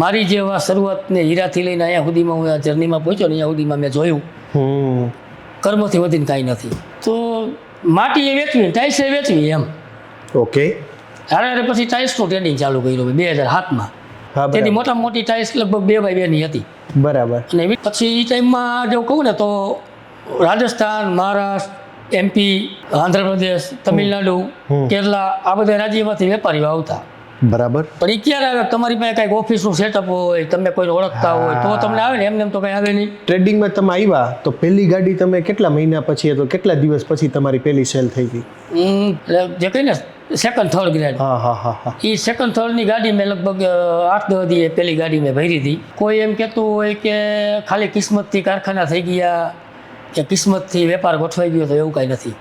મારી જે શરૂઆત ને હીરાથી લઈને અહીંયા સુધીમાં હું આ જર્નીમાં પહોંચ્યો ને અહીંયા સુધીમાં મેં જોયું કર્મથી વધીને કાંઈ નથી. તો માટી એ વેચવી, ટાઇલ્સ એ વેચવી એમ. ઓકે. હારે પછી ટાઇલ્સનું ટ્રેડિંગ ચાલુ કર્યું 2007માં. તેથી મોટામાં મોટી ટાઇલ્સ લગભગ 2x2 ની હતી. બરાબર. અને પછી એ ટાઈમમાં જો કહું ને તો રાજસ્થાન, મહારાષ્ટ્ર, MP, આંધ્રપ્રદેશ, તમિલનાડુ, કેરલા આ બધા રાજ્યમાંથી વેપારીઓ આવતા. બરાબર. પણ એ ક્યારે આવે? તમારી પાસે કાંઈક ઓફિસનું સેટઅપ હોય, તમે કોઈને ઓળખતા હોય તો તમને આવે ને, એમને તો કંઈ આવે નહીં. ટ્રેડિંગમાં તમે આવ્યા તો પહેલી ગાડી તમે કેટલા મહિના પછી તો કેટલા દિવસ પછી તમારી પહેલી સેલ થઈ ગઈ? જે કહીને સેકન્ડ થર્ડ ગ્રેડ. એ સેકન્ડ થર્ડની ગાડી મેં લગભગ 8-10 દિવસે પહેલી ગાડી મેં ભરી હતી. કોઈ એમ કહેતું હોય કે ખાલી કિસ્મતથી કારખાના થઈ ગયા કે કિસ્મતથી વેપાર ગોઠવાઈ ગયો, તો એવું કાંઈ નથી.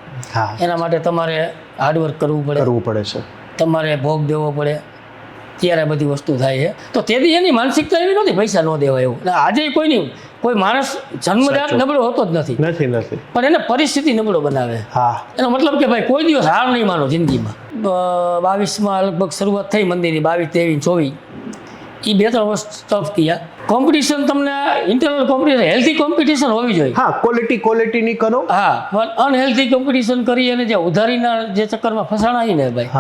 એના માટે તમારે હાર્ડવર્ક કરવું પડે છે, તમારે ભોગ દેવો પડે, ત્યારે બધી વસ્તુ થાય છે. તો તેથી એની માનસિકતા એવી નથી પૈસા ન દેવાય એવું. આજે કોઈ માણસ જન્મજાત નબળો હોતો જ નથી, પણ એને પરિસ્થિતિ નબળો બનાવે. એનો મતલબ કે ભાઈ કોઈ દિવસ હાર નહીં માનો જિંદગીમાં. 22માં લગભગ શરૂઆત થઈ મંદિરની, 22, 23, 24 એ 2-3 વર્ષ ટફ થયા. કોમ્પિટિશન તમને ઇન્ટરનલ કોમ્પિટિશન, હેલ્ધી કોમ્પિટિશન હોવી જોઈએ. ક્વોલિટી ની કરો. પણ અનહેલ્ધી કોમ્પિટિશન કરી અને જે ઉધારીના જે ચક્કરમાં ફસાણા ને ભાઈ,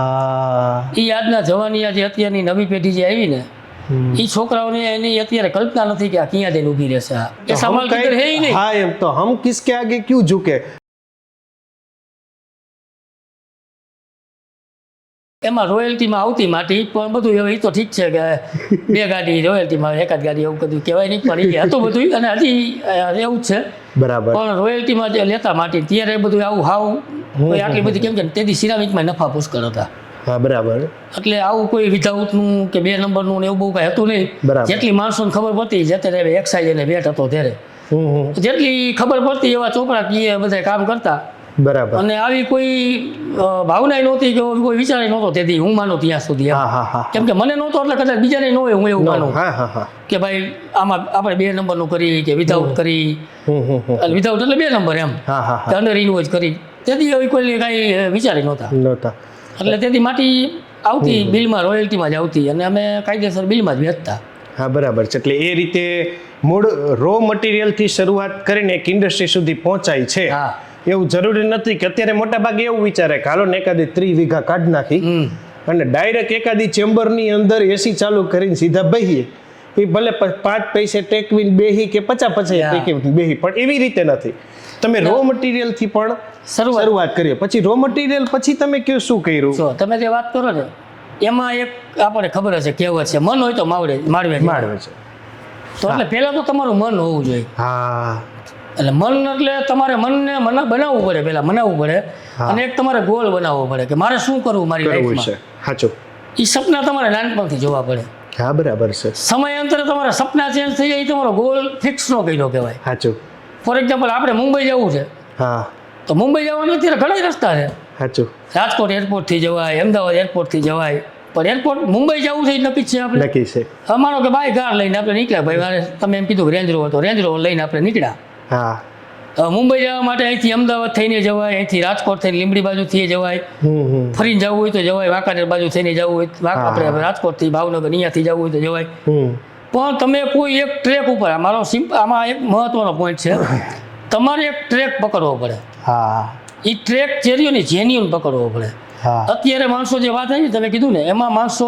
એ આજના જવાની જે અત્યારની નવી પેઢી જે આવી ને, એ છોકરાઓને એની અત્યારે કલ્પના નથી કે આ ક્યાં જઈને ઊભી રહેશે. એ સવાલ હે નહીં. હા, એમ તો હમ કિસકે આગે ક્યું ઝુકે. એમાં રોયલ્ટીમાં આવતી માટી પણ બધું હવે એ તો ઠીક છે કે 2 ગાડી રોયલ્ટીમાં, 1 જ ગાડી એવું બધું કહેવાય નહીં, પણ એ હતું બધું અને હજી એવું જ છે. બરાબર. પણ રોયલ્ટીમાં જે લેતા માટી ત્યારે બધું આવું આટલી બધી કેમ કે તેથી સિરામિકમાં નફા પુષ્કળ હતા. હા, બરાબર. એટલે આવું કોઈ વિધાઉટનું કે 2 નંબરનું ને એવું બહુ કાંઈ હતું નહીં. જેટલી માણસોને ખબર પડતી જ્યારે એક્સાઇઝ અને વેટ હતો ત્યારે જેટલી ખબર પડતી એવા ચોપડા કીએ બધા કામ કરતા. બરાબર. અને આવી કોઈ ભાવના નહોતી કે કોઈ વિચાર નહોતો તેથી હું માનું ત્યાં સુધી. કેમ કે મને નહોતો એટલે કદાચ બીજાને ન હોય હું એવું માનું કે ભાઈ આમાં આપણે 2 નંબરનું કરી કે વિધાઉટ કરી, વિધાઉટ એટલે 2 નંબર એમ અંડર ઇનવોઇસ કરી, તેથી એવી કોઈ કાંઈ વિચારે નહોતા. એટલે તેથી માટી આવતી બિલમાં, રોયલ્ટીમાં જ આવતી અને અમે કાયદેસર બિલમાં જ વેચતા. હા, બરાબર છે. એટલે એ રીતે મૂળ રો મટીરિયલથી શરૂઆત કરીને એક ઇન્ડસ્ટ્રી સુધી પહોંચાય છે. એવું જરૂરી નથી કે અત્યારે મોટા ભાગે એવું વિચારે કે હાલો ને એકાદી 30 વીઘા કાઢ નાખી અને ડાયરેક્ટ એકાદી ચેમ્બરની અંદર એસી ચાલુ કરીને સીધા બહીએ. એ ભલે 5 પૈસે ટેકવીને બેહી કે 50 પૈસે ટેકવીને બેહી, પણ એવી રીતે નથી. તમે રો મટીરિયલથી પણ શરૂઆત કરી, પછી રો મટીરિયલ પછી તમે કયો શું કર્યું? તમે જે વાત કરો ને એમાં એક આપણે ખબર હશે કહેવત છે, મન હોય તો માળવે છે. તો એટલે પહેલા તો તમારું મન હોવું જોઈએ. એટલે મન એટલે તમારે મનને બનાવવું પડે, પહેલા મનાવવું પડે અને એક તમારે ગોલ બનાવવો પડે કે મારે શું કરવું મારી લાઈફમાં. સાચું. એ સપના તમારે નાનપણથી જોવા પડે. હા, બરાબર છે. સમયાંતરે તમારા સપના ચેન્જ થઈ જાય, તમારો ગોલ ફિક્સ નો કર્યો કહેવાય. સાચું. ફોર એક્ઝામ્પલ આપણે મુંબઈ જવું છે, તો મુંબઈ જવાના અત્યારે ઘણા રસ્તા છે. સાચું. રાજકોટ એરપોર્ટથી જવાય, અમદાવાદ એરપોર્ટથી જવાય, પણ એરપોર્ટ મુંબઈ જવું છે એ નક્કી છે આપણે. નક્કી છે. અમારો કે બાય કાર લઈને આપણે નીકળ્યા, ભાઈ તમે એમ કીધું રેન્જ રોવર, તો રેન્જ રોવર લઈને આપણે નીકળ્યા. મુંબઈ જવા માટે અહીંથી અમદાવાદ થઈને જવાય, અહીંથી રાજકોટ થઈને લીંબડી બાજુથી જવાય, ફરીને જવું હોય તો જવાય, વાંકાનેર બાજુ થઈને જવું હોય, આપણે રાજકોટથી ભાવનગર અહીંયાથી જવું હોય તો જવાય. પણ તમે કોઈ એક ટ્રેક ઉપર, આમાં એક મહત્વનો પોઈન્ટ છે, તમારે એક ટ્રેક પકડવો પડે. એ ટ્રેક જેન્યુઅન પકડવો પડે. અત્યારે માણસો જે વાત આવી તમે કીધું ને, એમાં માણસો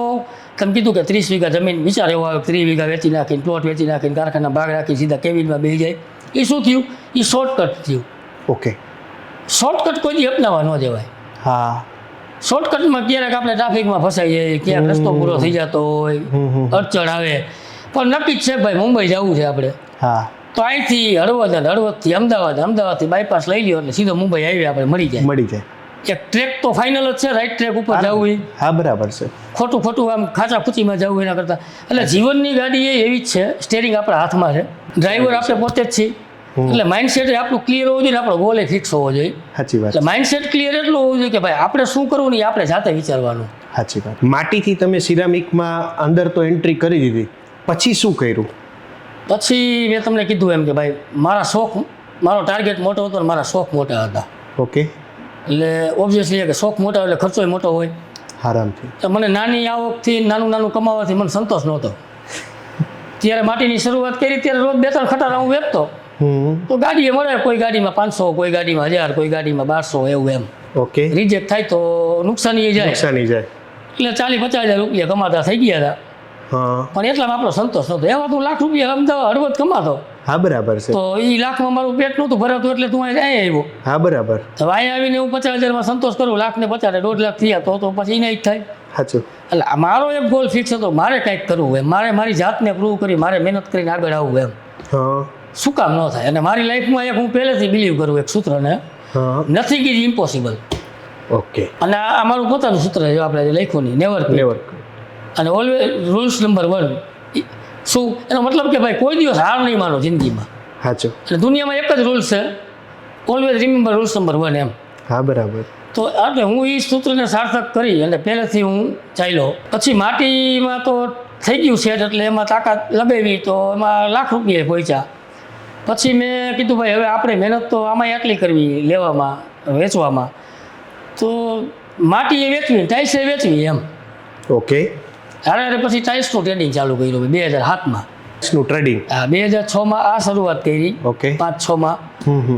તમે કીધું કે 30 વીઘા જમીન, વિચાર એવો આવે 30 વીઘા વેચી નાખીને, પ્લોટ વેચી નાખીને, કારખાના ભાગ રાખી સીધા કેબિનમાં બેસી જાય. એ શું થયું? એ શોર્ટકટ થયું. ઓકે. શોર્ટકટ કોઈ દી અપનાવવા ન દેવાય. શોર્ટકટમાં ક્યારેક આપણે ટ્રાફિકમાં ફસાઈ જાય, ક્યાંક રસ્તો પૂરો થઈ જતો હોય, અડચણ આવે, પણ નક્કી જ છે ભાઈ મુંબઈ જવું છે આપણે, તો અહીંથી હળવદથી અમદાવાદથી બાયપાસ લઈ લ્યો એટલે સીધો મુંબઈ આવી આપણે મળી જાય. એક ટ્રેક તો ફાઇનલ જ છે, રાઈટ ટ્રેક ઉપર જવું. હા, બરાબર છે. ખોટું આમ ખાચા ખૂચીમાં જવું એના કરતાં. એટલે જીવનની ગાડી એ એવી જ છે, સ્ટેરિંગ આપણા હાથમાં છે, ડ્રાઈવર આપણે પોતે જ છીએ. એટલે માઇન્ડસેટ આપણું ક્લિયર હોવું જોઈએ ને આપણો ગોલ એ ફિક્સ હોવો જોઈએ. સાચી વાત. એટલે માઇન્ડસેટ ક્લિયર એટલું હોવું જોઈએ કે ભાઈ આપણે શું કરવું ને આપણે જાતે વિચારવાનું. સાચી વાત. માટીથી તમે સિરામિકમાં અંદર તો એન્ટ્રી કરી દીધી, પછી શું કર્યું? પછી મેં તમને કીધું એમ કે ભાઈ મારો ટાર્ગેટ મોટો હતો ને મારા શોખ મોટા હતા. ઓકે. એટલે ઓબ્વિયસલી કે શોખ મોટા એટલે ખર્ચો મોટો હોય. આરામથી. તો મને નાની આવકથી નાનું કમાવાથી મને સંતોષ નહોતો. ત્યારે માટીની શરૂઆત કરી ત્યારે રોજ 2-3 ખટારા હું વેચતો. તો ગાડીએ મળે, કોઈ ગાડીમાં 500, કોઈ ગાડીમાં 1000, કોઈ ગાડીમાં 1200 એવું એમ. ઓકે. રિજેક્ટ થાય તો નુકસાની જાય. જાય એટલે 40-50 હજાર રૂપિયા કમાતા થઈ ગયા હતા. હા. પણ એટલામાં આપણો સંતોષ નહોતો. એમાં તું લાખ રૂપિયા અમદાવાદ હળવદ કમાતો. હા બરાબર છે. તો એ લાખમાં મારું પેટ નહોતું ભરાતું એટલે તું અહીંયા આવ્યો. હા બરાબર. તો અહીંયા આવીને હું 50,000માં સંતોષ કરું, 1,50,000 1.5 લાખ થયા તો પછી એને જ થાય. સાચું. એટલે મારો એક ગોલ ફિક્સ હતો, મારે કંઈક કરવું એમ, મારે મારી જાતને પ્રૂવ કરી, મારે મહેનત કરીને આગળ આવવું એમ. હા. શું કામ ન થાય? અને મારી લાઈફમાં એક હું પહેલેથી બિલીવ કરું એક સૂત્રને, નથિંગ ઇઝ ઇમ્પોસિબલ. ઓકે. અને આ મારું પોતાનું સૂત્ર છે, આપણે જે લખ્યું નહીં, નેવર અને ઓલવેઝ રૂલ્સ નંબર 1. શું એનો મતલબ કે ભાઈ કોઈ દિવસ હાર નહીં માનો જિંદગીમાં. સાચું. એટલે દુનિયામાં એક જ રૂલ્સ છે, ઓલવેઝ રિમેમ્બર રૂલ્સ નંબર 1 એમ. હા બરાબર. તો એટલે હું એ સૂત્રને સાર્થક કરી અને પહેલેથી હું ચાલ્યો. પછી માટીમાં તો થઈ ગયું સેટ, એટલે એમાં તાકાત લગાવી તો એમાં લાખ રૂપિયા પહોંચ્યા. પછી મેં કીધું ભાઈ હવે આપણે મહેનત તો આમાં આટલી કરવી, લેવામાં વેચવામાં, તો માટીએ વેચવી, ટાઇલ્સે વેચવી એમ. ઓકે. અરે પછી ટાઇલ્સનું ટ્રેડિંગ ચાલુ કર્યું 2007માં. નું ટ્રેડિંગ. હા 2006માં આ શરૂઆત કરી. ઓકે. 5-6માં,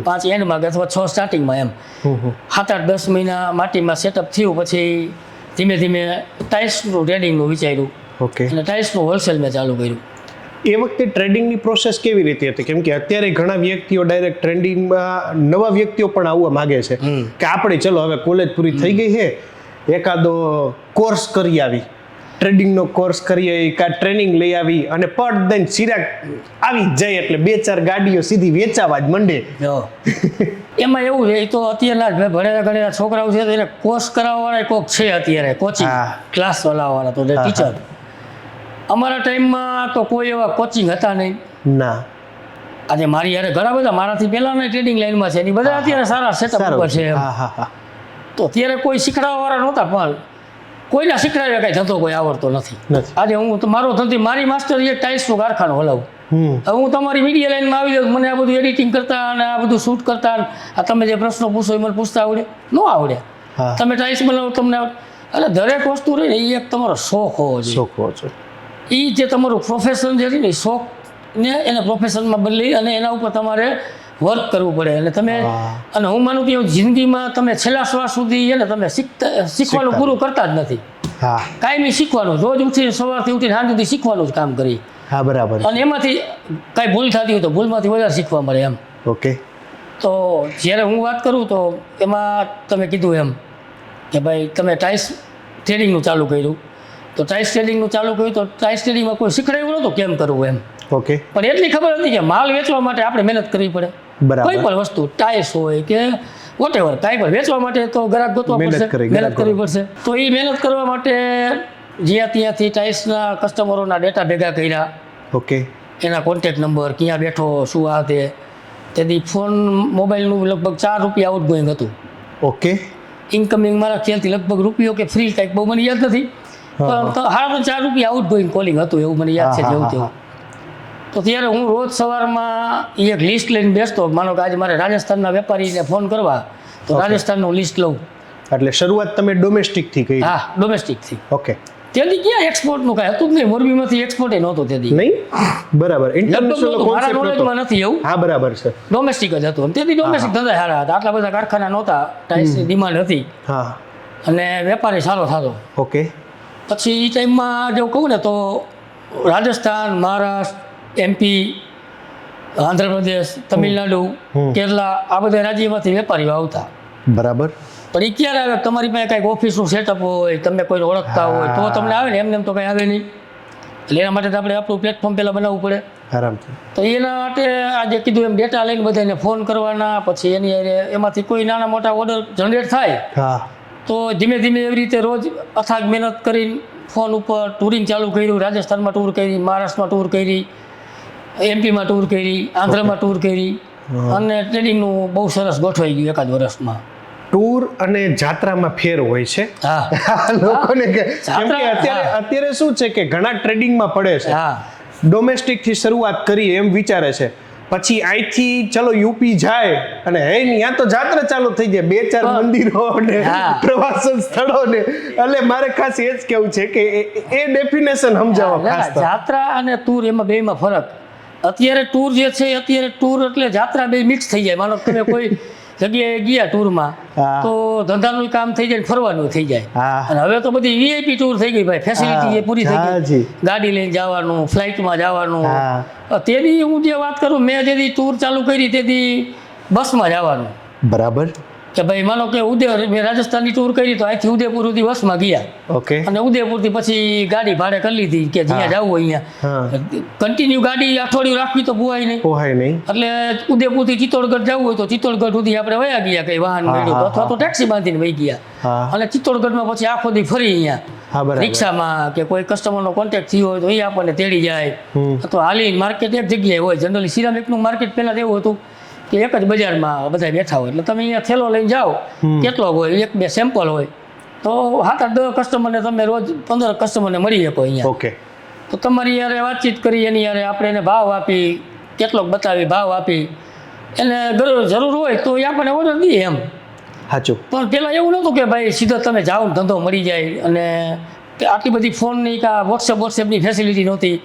5 એન્ડમાં અથવા 6 સ્ટાર્ટિંગમાં એમ. 7-8-10 મહિના માટીમાં સેટઅપ થયું. પછી ધીમે ધીમે ટાઇલ્સનું ટ્રેડિંગનું વિચાર્યું. ઓકે. અને ટાઇલ્સનું હોલસેલ મેં ચાલુ કર્યું. એ વખતે ટ્રેડિંગની પ્રોસેસ કેવી રીતે હતી? કેમ કે અત્યારે ઘણા વ્યક્તિઓ ડાયરેક્ટ ટ્રેડિંગમાં, નવા વ્યક્તિઓ પણ આવવા માગે છે કે આપણે ચલો હવે કોલેજ પૂરી થઈ ગઈ છે, એકાદો કોર્સ કરી આવી, ટ્રેડિંગનો કોર્સ કરીએ, કાં ટ્રેનિંગ લઈ આવી અને પટ દઈને ચિરાગ આવી જાય એટલે 2-4 ગાડીઓ સીધી વેચાવા જ મંડે. એમાં એવું છે, તો અત્યારના ભણેલા ગણેલા છોકરાઓ છે તો એને કોર્સ કરાવવાવાળા કોક છે અત્યારે, કોચિંગ ક્લાસ ચલાવવાળા, તો ટીચર. અમારા ટાઈમમાં તો કોઈ એવા કોચિંગ હતા નહીં. ના. આજે મારી યારે ઘણા બધા મારાથી પહેલાના ટ્રેડિંગ લાઈનમાં છે, એની બધા અત્યારે સારા સેટઅપ ઉપર છે. તો અત્યારે કોઈ શીખડાવવાવાળા નહોતા, પણ કોઈના શીખડાવ્યા કાંઈ ધંધો કોઈ આવડતો નથી. આજે હું તો મારો ધંધો, મારી માસ્ટર એક ટાઇલ્સનું કારખાનું હલાવું. હવે હું તમારી મીડિયા લાઈનમાં આવી જાઉં, મને આ બધું એડિટિંગ કરતા અને આ બધું શૂટ કરતા, આ તમે જે પ્રશ્નો પૂછો એ મને પૂછતા આવડે ન આવડે. તમે ટાઇલ્સ બનાવો તમને એટલે દરેક વસ્તુ રહી ને એ એક તમારો શોખ હોવો જોઈએ. એ જે તમારું પ્રોફેશન જે છે ને, શોખને એને પ્રોફેશનમાં બદલી અને એના ઉપર તમારે વર્ક કરવું પડે. અને તમે, અને હું માનું કે જિંદગીમાં તમે છેલ્લા શ્વાસ સુધી એને તમે શીખવાનું પૂરું કરતા જ નથી. કાયમી શીખવાનું, રોજ ઉઠીને સવારથી ઉઠીને સાંજ સુધી શીખવાનું જ કામ કરી. હા બરાબર. અને એમાંથી કાંઈ ભૂલ થતી હોય તો ભૂલમાંથી વધારે શીખવા મળે એમ. ઓકે. તો જ્યારે હું વાત કરું તો એમાં તમે કીધું એમ કે ભાઈ તમે ટાઇલ્સ ટ્રેડિંગનું ચાલુ કર્યું, તો ટાઇલ્સ ટ્રેડિંગનું ચાલુ કર્યું તો ટાઇલ્સ ટ્રેડિંગમાં કોઈ શીખડાવ્યું નહોતું કેમ કરવું એમ. ઓકે. પણ એટલી ખબર હતી કે માલ વેચવા માટે આપણે મહેનત કરવી પડે. કોઈ પણ વસ્તુ, ટાઇલ્સ હોય કે વોટેવર, કાંઈ પણ વેચવા માટે તો ગ્રાહક ગોતવા પડશે, મહેનત કરવી પડશે. તો એ મહેનત કરવા માટે જ્યાં ત્યાંથી ટાઇલ્સના કસ્ટમરોના ડેટા ભેગા કર્યા. ઓકે. એના કોન્ટેક્ટ નંબર, ક્યાં બેઠો, શું આ તે. તેથી ફોન, મોબાઈલનું લગભગ 4 રૂપિયા આઉટગોઈંગ હતું. ઓકે. ઇનકમિંગ મારા ખ્યાલથી લગભગ રૂપિયો કે ફ્રી કાંઈક બહુ મને યાદ નથી, પણ 4 રૂપિયા આઉટગોઈંગ કોલિંગ હતું એવું મને યાદ છે જેવું તેવું. તો ત્યારે હું રોજ સવારમાં એક લિસ્ટ લઈને બેસતો. માનો કે આજે મારે રાજસ્થાનના વેપારીને ફોન કરવા, તો રાજસ્થાનનું લિસ્ટ લઉં. એટલે શરૂઆત તમે ડોમેસ્ટિકથી કરી? હા, ડોમેસ્ટિકથી. ઓકે. તેથી ક્યાં એક્સપોર્ટનું કાંઈ હતું જ નહીં, મોરબીમાંથી એક્સપોર્ટ એ નહોતું તેથી. નહીં? બરાબર. ઇન્ટરનેશનલ મારા નોલેજમાં નથી એવું. હા બરાબર છે. ડોમેસ્ટિક જ હતું. તેથી ડોમેસ્ટિક ધંધા સારા હતા, આટલા બધા કારખાના નહોતા, ટાઇલ્સની ડિમાન્ડ હતી. હા. અને વેપારી સારો થતો. ઓકે. પછી એ ટાઈમમાં જો કહું ને તો રાજસ્થાન, મહારાષ્ટ્ર, MP, આંધ્રપ્રદેશ, તમિલનાડુ, કેરલા, આ બધા રાજ્યમાંથી વેપારીઓ આવતા. બરાબર. પણ એ ક્યારે આવે? તમારી પાસે કાંઈક ઓફિસનું સેટઅપ હોય, તમે કોઈને ઓળખતા હોય તો તમને આવે ને, એમને તો કંઈ આવે નહીં. એટલે એના માટે આપણે આપણું પ્લેટફોર્મ પહેલાં બનાવવું પડે આરામથી. તો એના માટે આજે કીધું એમ ડેટા લઈને બધાને ફોન કરવાના, પછી એમાંથી કોઈ નાના મોટા ઓર્ડર જનરેટ થાય તો ધીમે ધીમે એવી રીતે રોજ અથાગ મહેનત કરીને ફોન ઉપર ટૂરિંગ ચાલુ કર્યું. રાજસ્થાનમાં ટૂર કરી, મહારાષ્ટ્રમાં ટૂર કરી, MP માં ટૂર કરી, આંધ્રમાં ટૂર કરી, અને ટ્રેડિંગનું બહુ સરસ ગોઠવાઈ ગયું એકાદ વર્ષમાં. ટૂર અને જાત્રામાં ફેર હોય છે. લોકોને અત્યારે શું છે કે ઘણા ટ્રેડિંગમાં પડે છે, ડોમેસ્ટિક થી શરૂઆત કરી એમ વિચારે છે, પછી અહીંથી ચલો યુપી જાય અને હે ત્યાં તો જાત્રા ચાલુ થઈ જાય, 2-4 મંદિરો ને પ્રવાસન સ્થળો ને, એટલે મારે ખાસ એ જ કેવું છે કે એ ડેફિનેશન સમજાવો ખાસ. જાત્રા અને ટૂર એમાં બેમાં ફરક. અત્યારે ટૂર જે છે, અત્યારે ટૂર એટલે જાત્રા બે મિક્સ થઈ જાય. માનો તમે કોઈ જગ્યાએ ગયા ટૂરમાં તો ધંધાનું કામ થઈ જાય, ફરવાનું થઈ જાય. અને હવે તો બધી વીઆઈપી ટૂર થઈ ગઈ ભાઈ, ફેસિલિટી પૂરી થઈ ગઈ. ગાડી લઈને જવાનું, ફ્લાઇટમાં જવાનું. તેથી હું જે વાત કરું, મેં જેથી ટૂર ચાલુ કરી તેથી બસમાં જવાનું. બરાબર. કે ભાઈ માનો કે મેં રાજસ્થાનની ટૂર કરી તો અહીંથી ઉદયપુર સુધી બસમાં ગયા. ઓકે. અને ઉદયપુરથી પછી ગાડી ભાડે કરી લીધી કે જ્યાં જવું અહીંયા. કન્ટિન્યુ ગાડી અઠવાડિયું રાખવી તો પોહાય નહીં. એટલે ઉદયપુરથી ચિત્તોડગઢ જવું હોય તો ચિત્તોડગઢ સુધી આપણે વયા ગયા, કઈ વાહન મળ્યું અથવા તો ટેક્સી બાંધીને વહી ગયા. અને ચિત્તોડગઢમાં પછી આખો દી ફરી અહીંયા રિક્ષામાં કે કોઈ કસ્ટમરનો કોન્ટેક્ટ થયો હોય તો એ આપણને તેડી જાય. અથવા હાલી માર્કેટ એક જગ્યાએ હોય. જનરલી સિરામિકનું માર્કેટ પહેલા એવું હતું કે એક જ બજારમાં બધા બેઠા હોય, એટલે તમે અહીંયા થેલો લઈને જાઓ, કેટલો હોય 1-2 સેમ્પલ હોય તો 7-10 કસ્ટમરને તમે રોજ 15 કસ્ટમરને મળી શકો અહીંયા. ઓકે. તો તમારી યારે વાતચીત કરી, એની યારે આપણે એને ભાવ આપી, કેટલોક બતાવી, ભાવ આપી, એને જરૂર હોય તો એ આપણને ઓર્ડર દઈએ એમ. સાચું. પણ પહેલાં એવું નહોતું કે ભાઈ સીધો તમે જાઓ ને ધંધો મળી જાય. અને આટલી બધી ફોનની કે વોટ્સએપની ફેસિલિટી નહોતી.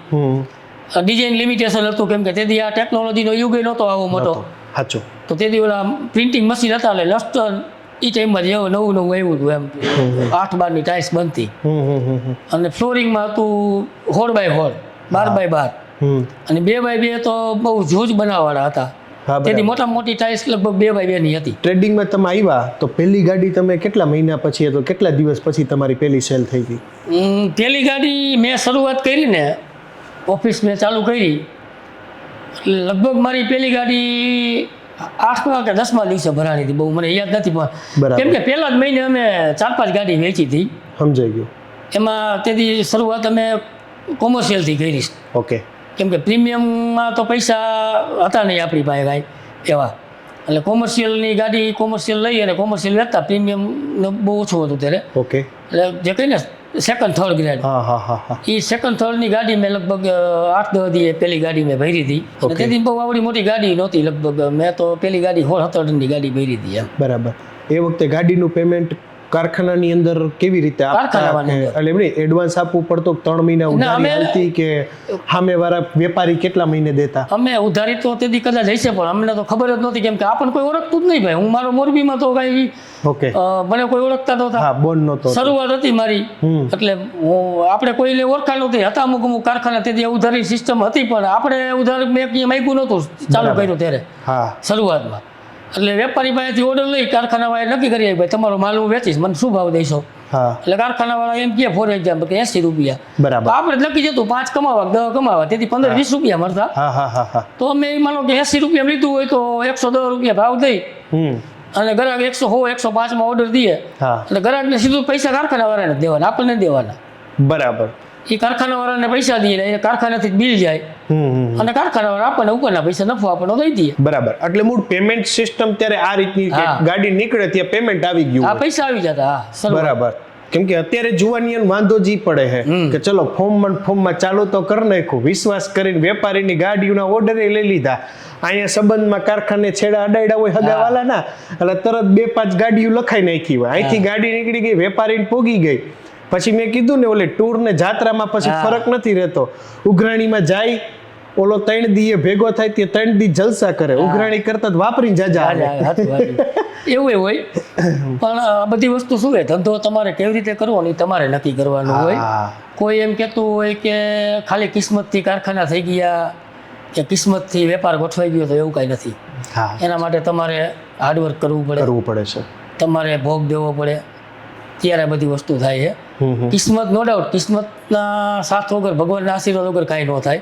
ડિઝાઇન લિમિટેશન હતું, કેમ કે તેથી આ ટેકનોલોજીનો યુગ નહોતો આવો મોટો. સાચું. તો તેથી ઓલા પ્રિન્ટિંગ મશીન હતા, એટલે લસ્ટર એ ટાઈમમાં જેવું નવું આવ્યું હતું એમ. 8x12ની ટાઇલ્સ બનતી. અને ફ્લોરિંગમાં હતું 4x4, 12x12. અને 2x2 તો બહુ જૂજ બનાવવાળા હતા. તેથી મોટા મોટી ટાઇલ્સ લગભગ 2x2ની હતી. ટ્રેડિંગમાં તમે આવ્યા તો પહેલી ગાડી તમે કેટલા મહિના પછી, તો કેટલા દિવસ પછી તમારી પહેલી સેલ થઈ ગઈ? પહેલી ગાડી મેં શરૂઆત કરી ને, ઓફિસ મેં ચાલુ કરી, લગભગ મારી પહેલી ગાડી 8મા કે 10મા દિવસે ભરાણી હતી. બહુ મને યાદ નથી, પણ કેમ કે પહેલા જ મહિને અમે 4-5 ગાડી વેચી હતી. સમજાઈ ગયું. એમાં તેથી શરૂઆત અમે કોમર્શિયલથી કરી. ઓકે. કેમ કે પ્રીમિયમમાં તો પૈસા હતા નહીં આપણી પાસે કાંઈ એવા, એટલે કોમર્શિયલની ગાડી કોમર્શિયલ લઈ અને કોમર્શિયલ વેચતા. પ્રીમિયમ બહુ ઓછું હતું ત્યારે. ઓકે. એટલે જે કહીને 2nd-3rd ગ્રેડ, એ 2nd-3rd ગાડી મેં લગભગ 8-10 દી પહેલી ગાડી મેં ભરી હતી. તેથી બહુ આવડી મોટી ગાડી નહોતી. લગભગ મેં તો પહેલી ગાડી 16-17 ટનની ગાડી ભરી હતી એમ. બરાબર. એ વખતે ગાડીનું પેમેન્ટ કારખાનાની અંદર કેવી રીતે એટલે એડવાન્સ આપવું પડતું? 3 મહિના ઉધારી આવતી કે સામેવાળા વેપારી કેટલા મહિને દેતા? અમે ઉધારી તો તેથી કદાચ હશે, પણ અમને તો ખબર જ નહોતી, કેમ કે આપણને કોઈ ઓળખતું જ નહીં ભાઈ. હું મારો મોરબીમાં તો કઈ મને કોઈ ઓળખતા નહોતા. બોન નહોતો. શરૂઆત હતી મારી, એટલે આપણે કોઈને ઓળખાણ નહોતી. હતા અમુક કારખાના, તેથી ઉધારી સિસ્ટમ હતી, પણ આપણે ઉધાર મેં માગ્યું નહોતું ચાલુ કર્યું ત્યારે શરૂઆતમાં. એટલે વેપારી પાસેથી ઓર્ડર લઈ કારખાનાવાળાએ નક્કી કરી, ભાઈ તમારો માલ હું વેચીશ, મને શું ભાવ દઈશો? એટલે કારખાનાવાળા એમ કહે ફોર એક્ઝામ્પલ કે 80 રૂપિયા. બરાબર. આપણે નક્કી જતું 5 કમાવા 10 કમાવા, તેથી 15-20 રૂપિયા મળતા. તો અમે માનો કે 80 રૂપિયા લીધું હોય તો 110 રૂપિયા ભાવ દઈ અને ગ્રાહક 105માં ઓર્ડર દઈએ, એટલે ગ્રાહકને સીધું પૈસા કારખાનાવાળાને દેવાના, આપણને દેવાના. બરાબર. એ કારખાનાવાળાને પૈસા દઈએ, એ કારખાનાથી બિલ જાય અને કારખાનાવાળા આપણને ઉપરના પૈસા નફો આપણને દઈ દઈએ. બરાબર. એટલે મૂળ પેમેન્ટ સિસ્ટમ ત્યારે આ રીતની ગાડી નીકળે ત્યાં પેમેન્ટ આવી ગયું, આ પૈસા આવી જતા. બરાબર. કેમ કે અત્યારે જુવાનીઓને વાંધો જી પડે છે કે ચલો ફોર્મમાં ચાલુ તો કરી નાખ્યું, વિશ્વાસ કરીને વેપારીની ગાડીઓના ઓર્ડર લઈ લીધા. અહીંયા સંબંધમાં કારખાને છેડા અડાડ્યા હોય હગાવાલા ના, એટલે તરત 2-5 ગાડીઓ લખાઈ નાખી હોય. અહીંથી ગાડી નીકળી ગઈ, વેપારીને પોગી ગઈ. પછી મેં કીધું ને ઓલે ટૂર ને જાત્રામાં પછી ફરક નથી રહેતો. ઉઘરાણીમાં જાય, ઓલો 3 દીએ ભેગો થાય તે 3 દી જલસા કરે, ઉઘરાણી કરતા વાપરીને જાજા એવું હોય. પણ આ બધી વસ્તુ શું હોય, ધંધો તમારે કેવી રીતે કરવો ને તમારે નક્કી કરવાનું હોય. કોઈ એમ કહેતું હોય કે ખાલી કિસ્મતથી કારખાના થઈ ગયા કે કિસ્મતથી વેપાર ગોઠવાઈ ગયો, તો એવું કાંઈ નથી. એના માટે તમારે હાર્ડવર્ક કરવું પડે છે, તમારે ભોગ દેવો પડે, ત્યારે બધી વસ્તુ થાય છે. કિસ્મત નો ડાઉટ, કિસ્મતના સાથ વગર, ભગવાનના આશીર્વાદ વગર કાંઈ ન થાય.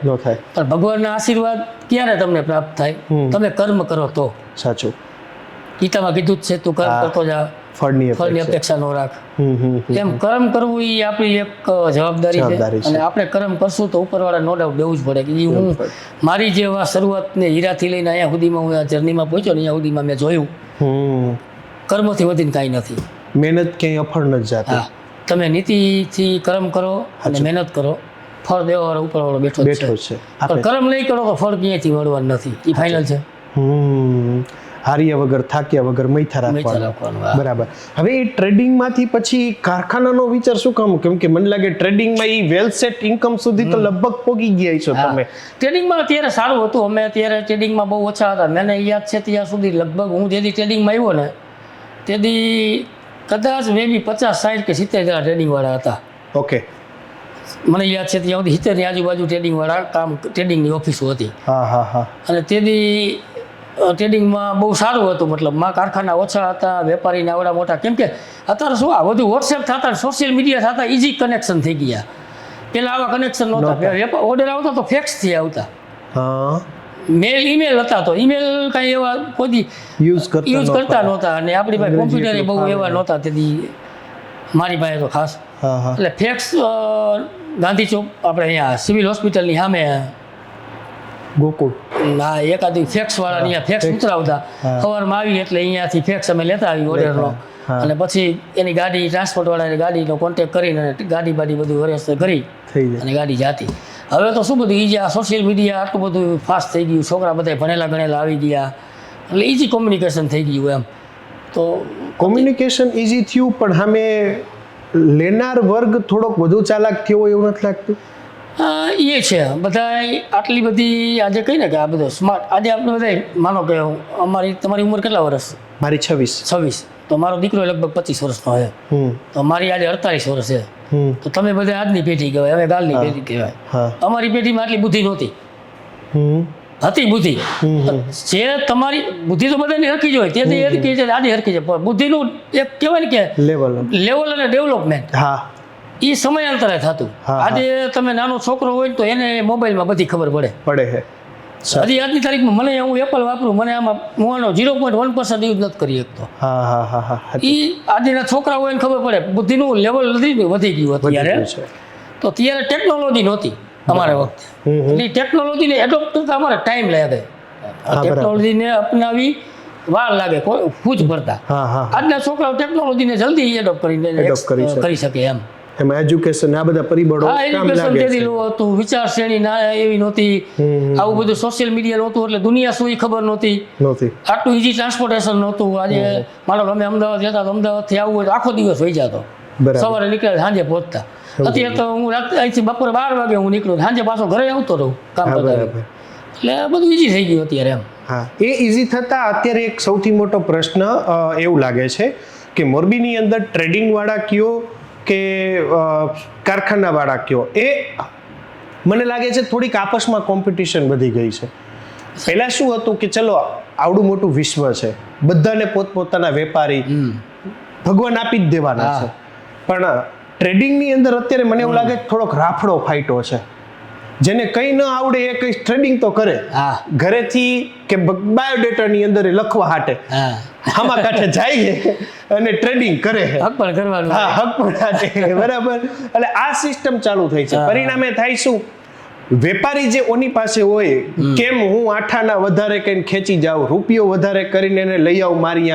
પણ ભગવાનના આશીર્વાદ ક્યારે તમને પ્રાપ્ત થાય? તમે કર્મ કરો તો. સાચું. ગીતામાં કીધું જ છે, તું કર્મ કરતો જા, ફળની અપેક્ષા ન રાખ. એમ કર્મ કરવું એ આપણી એક જવાબદારી છે, અને આપણે કર્મ કરશું તો ઉપરવાળા નો ડાઉટ દેવું જ પડે. કે હું મારી જે શરૂઆતને હીરાથી લઈને અહીંયા સુધીમાં હું આ જર્નીમાં પહોંચ્યો ને, અહીંયા સુધીમાં મેં જોયું કર્મથી વધીને કાંઈ નથી. મહેનત ક્યાંય અફળ નથી જતી. તમે નીતિથી કર્મ કરો અને મહેનત કરો ફળ દેવાવાળો ઉપરવાળો બેઠો જ બેઠો છે છે પણ કર્મ નહીં કરો તો ફળ ક્યાંયથી મળવાનું નથી, એ ફાઇનલ છે. હાર્યા વગર થાક્યા વગર મૈથા રાખવાનું. બરાબર. હવે એ ટ્રેડિંગમાંથી પછી કારખાનાનો વિચાર શું કામ? કેમ કે મને લાગે ટ્રેડિંગમાં એ વેલ સેટ ઇન્કમ સુધી તો લગભગ પોગી ગયા છો તમે. ટ્રેડિંગમાં અત્યારે સારું હતું, અમે અત્યારે ટ્રેડિંગમાં બહુ ઓછા હતા. મને યાદ છે ત્યાં સુધી લગભગ હું જેથી ટ્રેડિંગમાં આવ્યો ને તેથી કદાચ મે બી 50, 60 કે 70 જણા ટ્રેડિંગવાળા હતા. ઓકે. મને યાદ છે ત્યાં સુધી 70 ની આજુબાજુ ટ્રેડિંગવાળા કામ ટ્રેડિંગની ઓફિસો હતી. અને તેથી ટ્રેડિંગમાં બહુ સારું હતું, મતલબ માં કારખાના ઓછા હતા, વેપારીને આવડા મોટા. કેમ કે અત્યારે શું આ બધું વોટ્સએપ થતા, સોશિયલ મીડિયા થતા ઇઝી કનેક્શન થઈ ગયા. પહેલાં આવા કનેક્શન નહોતા, ઓર્ડર આવતા તો ફેક્સથી આવતા, મેલ ઈમેલ હતા, તો ઈમેલ કાંઈ એવા કોઈ યુઝ કરતા નહોતા. અને આપણી પાસે કોમ્પ્યુટર બહુ એવા નહોતા તેથી મારી પાસે તો ખાસ. એટલે ફેક્સ ગાંધી ચોક આપણે અહીંયા સિવિલ હોસ્પિટલની સામે ગોકુળ ના એકાદી ફેક્સ વાળા અહીંયા ફેક્સ ઉતરાવતા. સવારમાં આવી એટલે અહીંયાથી ફેક્સ અમે લેતા આવી ઓર્ડરનો, અને પછી એની ગાડી ટ્રાન્સપોર્ટ વાળાની ગાડીનો કોન્ટેક્ટ કરીને ગાડી બાડી બધું વ્યવસ્થા કરી અને ગાડી જાતી. હવે તો શું બધું ઈજી, આ સોશિયલ મીડિયા આટલું બધું ફાસ્ટ થઈ ગયું, છોકરા બધા ભણેલા ગણેલા આવી ગયા, એટલે ઈજી કોમ્યુનિકેશન થઈ ગયું. એમ તો કોમ્યુનિકેશન ઈજી થયું, પણ સામે લેનાર વર્ગ થોડોક વધુ ચાલાક થયો એવું નથી લાગતું? એ છે બધા આટલી બધી આજે કહી ને કે આ બધું સ્માર્ટ. આજે આપણે બધા માનો કે તમારી ઉંમર કેટલા વર્ષ? મારી 26. તો મારો દીકરો લગભગ 25 વર્ષનો છે, તો મારી આજે 48 વર્ષ છે. તો તમે બધા આજની પેઢી કહેવાય, અમે ગાલની પેઢી કહેવાય. અમારી પેઢીમાં આટલી બુદ્ધિ નહોતી, હતી બુદ્ધિ. જે તમારી બુદ્ધિ તો બધાની હરખી જ હોય, તેથી હરખી છે, આજે હરખી છે. પણ બુદ્ધિનું એક કહેવાય ને કે લેવલ અને ડેવલપમેન્ટ એ સમયાંતરે થતું. આજે તમે નાનો છોકરો હોય તો એને મોબાઈલમાં બધી ખબર પડે છે. હજી આજની તારીખમાં મને હું એપલ વાપરું, મને આમાં હું 0.1% યુઝ નથી કરી શકતો. એ આજના છોકરા હોય એને ખબર પડે. બુદ્ધિનું લેવલ નથી વધી ગયું અત્યારે. તો ત્યારે ટેકનોલોજી નહોતી અમારા વખતે, એટલે ટેકનોલોજીને એડોપ્ટ કરતા અમારે ટાઈમ લાગે. ટેકનોલોજીને અપનાવી વાર લાગે ખુજ ભરતા. આજના છોકરાઓ ટેકનોલોજીને જલ્દી એડોપ્ટ કરી શકે. એમાં એજ્યુકેશન આ બધા પરિબળો કામ લાગે છે. હતું વિચારશ્રેણી ના એવી નહોતી, આવું બધું સોશિયલ મીડિયા નહોતું, એટલે દુનિયા શું ખબર નહોતી. આટલું ઈઝી ટ્રાન્સપોર્ટેશન નહોતું. આજે માનો અમે અમદાવાદ જતા, અમદાવાદથી આવવું હોય તો આખો દિવસ વહી જતો. સવારે નીકળે સાંજે પહોંચતા. અત્યારે તો હું અહીંથી બપોરે 12 વાગે હું નીકળું, સાંજે પાછો ઘરે આવતો રહું કામ કરતા. એટલે બધું ઈઝી થઈ ગયું અત્યારે. એમ એ ઈઝી થતા અત્યારે એક સૌથી મોટો પ્રશ્ન એવું લાગે છે કે મોરબીની અંદર ટ્રેડિંગ વાળા કયો કે કારખાના વાળા કયો, એ મને લાગે છે થોડીક આપસમાં કોમ્પિટિશન વધી ગઈ છે. પહેલા શું હતું કે ચલો આવડું મોટું વિશ્વ છે, બધાને પોતપોતાના વેપારી ભગવાન આપી જ દેવાના છે. પણ ટ્રેડિંગની અંદર અત્યારે મને એવું લાગે થોડોક રાફડો ફાઈટો છે. જેને કંઈ ન આવડે એ કંઈ ટ્રેડિંગ તો કરે, ઘરેથી કે બાયોડેટાની અંદર લખવા હાટે આમાં કાંઠે જાય અને ટ્રેડિંગ કરે. હક પણ કરવાનું. હક પણ હાટે. બરાબર. એટલે આ સિસ્ટમ ચાલુ થઈ છે. પરિણામે થાય શું, વેપારી જે ઓની પાસે હોય, કેમ હું આઠાના વધારે કઈને ખેંચી જાઉં, રૂપિયો વધારે કરીને એને લઈ આવું, મારી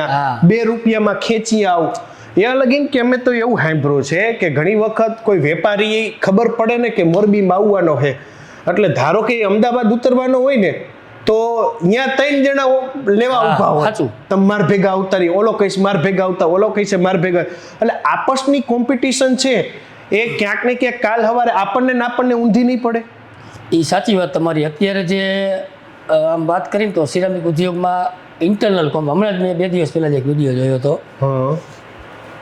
2 રૂપિયામાં ખેંચી આવું. એ લગીન કે અમે તો એવું સાંભળ્યું છે કે ઘણી વખત કોઈ વેપારી ખબર પડે ને કે મોરબીમાં આવવાનો છે, એટલે ધારો કે અમદાવાદ ઉતરવાનો હોય ને તો અહીંયા 3 જણા લેવા ઉભા હોય. તમે માર ભેગા આવતા રહી, ઓલો કહીશ માર ભેગા આવતા, ઓલો કહીશ માર ભેગા. એટલે આપસની કોમ્પિટિશન છે એ ક્યાંક ને ક્યાંક કાલ સવારે આપણને ને આપણને ઊંધી નહીં પડે. એ સાચી વાત તમારી. અત્યારે જે આમ વાત કરીને તો સિરામિક ઉદ્યોગમાં ઇન્ટરનલ કોમ, હમણાં જ મેં 2 દિવસ પહેલાં એક વિડીયો જોયો હતો.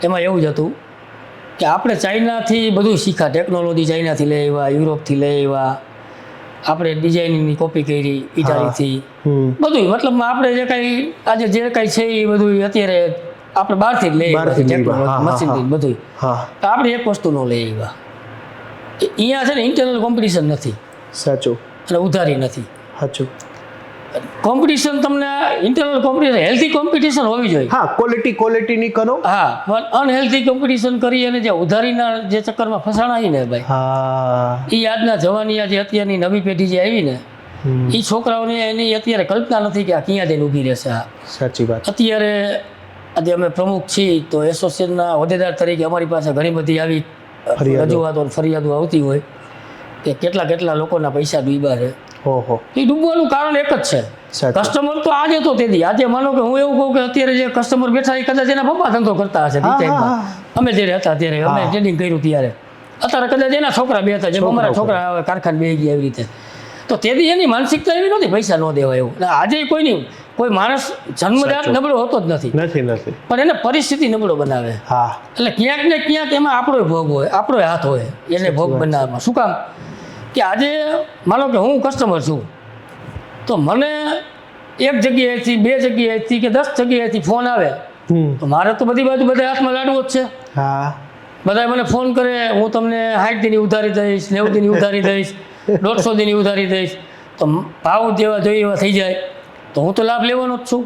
એમાં એવું જ હતું કે આપણે ચાઇનાથી બધું શીખ્યા, ટેકનોલોજી ચાઇનાથી લઈ આવ્યા, યુરોપથી લઈ આવ્યા, આપણે ડિઝાઇનિંગની કોપી કરી ઇટાલીથી, બધું. મતલબ આપણે જે કાંઈ આજે જે કાંઈ છે એ બધું અત્યારે આપણે બહારથી જ લઈ આવ્યા, ટેકનોલોજી મશીનથી બધું. તો આપણે એક વસ્તુ ન લઈ આવ્યા. અહીંયા છે ને ઇન્ટરનલ કોમ્પિટિશન નથી. સાચું. અને ઉધારી નથી. સાચું. કોમ્પિટિશન તમને ઇન્ટરનલ કોમ્પિટિશન, હેલ્ધી કોમ્પિટિશન હોવી જોઈએ. ક્વોલિટીની કરો. પણ અનહેલ્ધી કોમ્પિટિશન કરી અને જે ઉધારીના જે ચક્કરમાં ફસાણા ને ભાઈ, એ આજના જવાની જે અત્યારની નવી પેઢી જે આવી ને, એ છોકરાઓને એની અત્યારે કલ્પના નથી કે આ ક્યાં જઈને ઊભી રહેશે. સાચી વાત. અત્યારે આજે અમે પ્રમુખ છીએ તો એસોસિએશનના હોદ્દેદાર તરીકે અમારી પાસે ઘણી બધી આવી રજૂઆતો ફરિયાદો આવતી હોય. કે કેટલા લોકોના પૈસા ડૂબ્યા છે. ઓહો. એ ડૂબવાનું કારણ એક જ છે, કસ્ટમર તો આજે તો તેથી આજે માનો કે હું એવું કહું કે અત્યારે જે કસ્ટમર બેઠા એ કદાચ એના પપ્પા ધંધો કરતા હશે અમે જ્યારે હતા ત્યારે અમે ટ્રેડિંગ કર્યું ત્યારે, અત્યારે કદાચ એના છોકરા બે હતા, જેમ અમારા છોકરા હવે કારખાને બે ગયા એવી રીતે. તો તેથી એની માનસિકતા એવી નહોતી પૈસા ન દેવાય એવું. આજે કોઈ માણસ જન્મજાત નબળો હોતો જ નથી, પણ એને પરિસ્થિતિ નબળો બનાવે. એટલે ક્યાંક ને ક્યાંક એમાં આપણો ભોગ હોય, આપણો હાથ હોય એને ભોગ બનાવવામાં. શું કામ કે આજે માનો કે હું કસ્ટમર છું તો મને એક જગ્યાએથી 2 જગ્યાએથી કે 10 જગ્યાએથી ફોન આવે તો મારે તો બધી બાજુ બધા હાથમાં લાડવો જ છે. બધા મને ફોન કરે, હું તમને 60 દીની ઉધારી દઈશ, 90 દીની ઉધારી દઈશ, 150 દીની ઉધારી દઈશ, તો ભાવ જેવા જોઈએ એવા થઈ જાય તો હું તો લાભ લેવાનો જ છું.